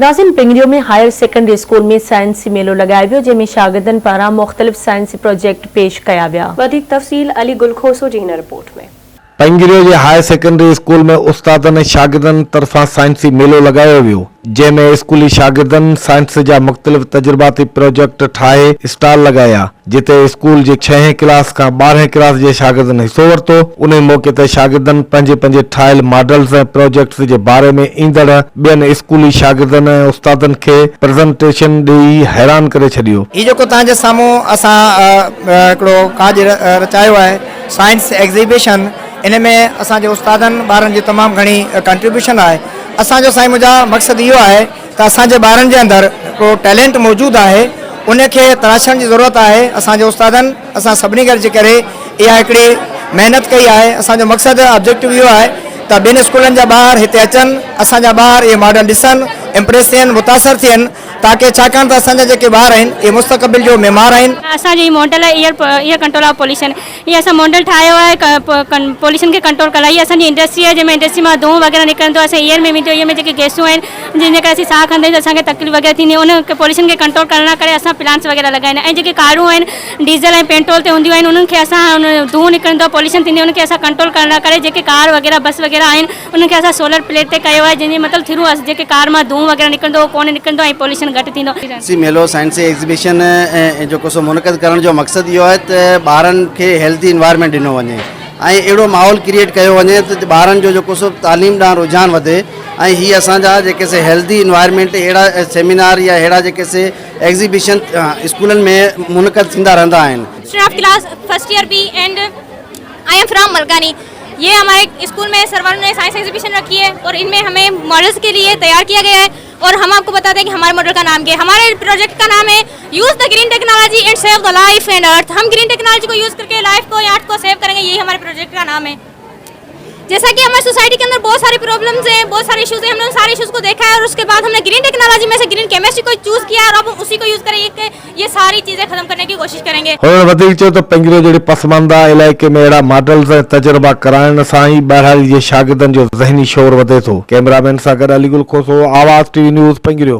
नाज़रीन, पिंगरियो में higher secondary school में साइंसी मेलो लगायो वियो, जंहिंमें शागिर्दनि पारां मुख़्तलिफ़ साइंसी प्रोजेक्ट पेश कया विया। वधीक तफ़सील अली गुलखोसो जी हिन रिपोर्ट में। पिंगरियो जे हायर सेकेंडरी स्कूल में उस्तादनि ऐं शागिर्दनि तरफ़ां साइंसी मेलो लगायो वियो, जंहिंमें स्कूली शागिर्दनि साइंस जा मुख़्तलिफ़ तजुर्बाती प्रोजेक्ट ठाहे स्टॉल लगाया, जिते स्कूल जे 6 क्लास खां 12 क्लास जे शागिर्दनि हिस्सो वरितो। उन मौके ते शागिर्दनि पंहिंजे ठाहियल मॉडल्स ऐं प्रोजेक्ट्स जे बारे में ईंदड़ ॿियनि स्कूली शागिर्दनि ऐं उस्तादनि खे प्रेज़ेंटेशन ॾेई हैरान करे छॾियो। ही जेको तव्हांजे साम्हूं असां हिकिड़ो काज रचायो आहे साइंस एग्ज़िबिशन, इन में असांजे उस्तादनि ॿारनि जी तमामु घणी कंट्रीब्यूशन आहे। असांजो साईं मुंहिंजा मक़सदु इहो आहे त असांजे ॿारनि जे अंदरि हिकिड़ो टैलेंट मौजूदु आहे, उनखे तराशण जी ज़रूरत आहे। असांजे उस्तादनि असां सभिनी गॾिजी करे इहा हिकिड़ी महिनत कई आहे। असांजो मक़सदु ऑब्जेक्टिव इहो आहे त ॿियनि स्कूलनि जा ॿार हिते अचनि, असांजा ॿार इहे मॉडल ॾिसनि, इम्प्रेस थियनि, मुतासिर थियनि, ताकि छाकाणि त असांजा जेके ॿार आहिनि इहे मुस्तक़बिल जो मेमार आहिनि। असांजी मॉडल आहे ईयर कंट्रोल ऑफ पॉल्यूशन, ये असां मॉडल ठाहियो आहे पॉल्यूशन खे कंट्रोल करण। ये असांजी इंडस्ट्री आहे जंहिंमें इंडस्ट्री मां धुओं वग़ैरह निकिरंदो आहे, असां ईयर में वेंदो, ईयर में जेके गैसूं आहिनि जंहिंजे करे असीं साह खणंदा आहियूं त असांखे तकलीफ़ वग़ैरह थींदी आहे। उन पॉल्यूशन खे कंट्रोल करण लाइ करे असां प्लांट्स वग़ैरह लॻाईंदा आहियूं। ऐं जेके कारूं आहिनि डीज़ल ऐं पेट्रोल ते हूंदियूं आहिनि, उन्हनि खे असां धुओं निकिरंदो आहे, पॉल्यूशन थींदी आहे, उनखे असां कंट्रोल करण लाइ करे जेके कार वग़ैरह बस वग़ैरह आहिनि उनखे असां सोलर प्लेट ते कयो आहे, जंहिंजे मतिलबु थ्रू जेके कार मां धुओं वग़ैरह निकिरंदो उहो कोन निकिरंदो ऐं पॉल्यूशन घटि थींदो। मेलो साइंस एग्ज़िबिशन जेको सो मुनक़द करण जो मक़सदु इहो आहे त ॿारनि खे हेल्दी इन्वायरमेंट ॾिनो वञे ऐं अहिड़ो माहौल क्रिएट कयो वञे त ॿारनि जो जेको सो तालीम ॾांहुं रुझान वधे। ऐं हीअ असांजा जेके से हेल्दी इन्वायरमेंट अहिड़ा सेमिनार या अहिड़ा जेके से एग्ज़िबिशन स्कूलनि में मुनक़द थींदा रहंदा आहिनि। Student of class first year B and I am from Malkani. ये हमारे स्कूल में सरवर ने साइंस एग्जीबिशन रखी है और इनमें हमें मॉडल्स के लिए तैयार किया गया है। और हम आपको बताते हैं कि हमारे मॉडल का नाम क्या है। हमारे प्रोजेक्ट का नाम है use the green technology and save the life and earth. हम ग्रीन टेक्नोलॉजी को यूज़ करके लाइफ को या अर्थ को सेव करेंगे, यही हमारे प्रोजेक्ट का नाम है। जैसा कि हमारी सोसाइटी के अंदर बहुत सारी प्रॉब्लम्स हैं, बहुत सारे इशूज़ हैं, हमने उन सारे इशूज़ को देखा है और उसके बाद हमने ग्रीन टेक्नोलॉजी में से ग्रीन केमिस्ट्री को चूज़ किया और अब हम उसी को यूज़ करेंगे, ये सारी चीज़ें खत्म करने की कोशिश करेंगे। पिंगरियो जहिड़े पसमानदा इलाइक़े में अहिड़ा मॉडल्स ऐं तजुर्बा कराइण सां ई ॿाहिरि जे शागिर्दनि जो ज़हनी शोर वधे थो। कैमरामैन सां गॾु अली गुलखोसो, आवाज़ TV न्यूज़, पिंगरियो।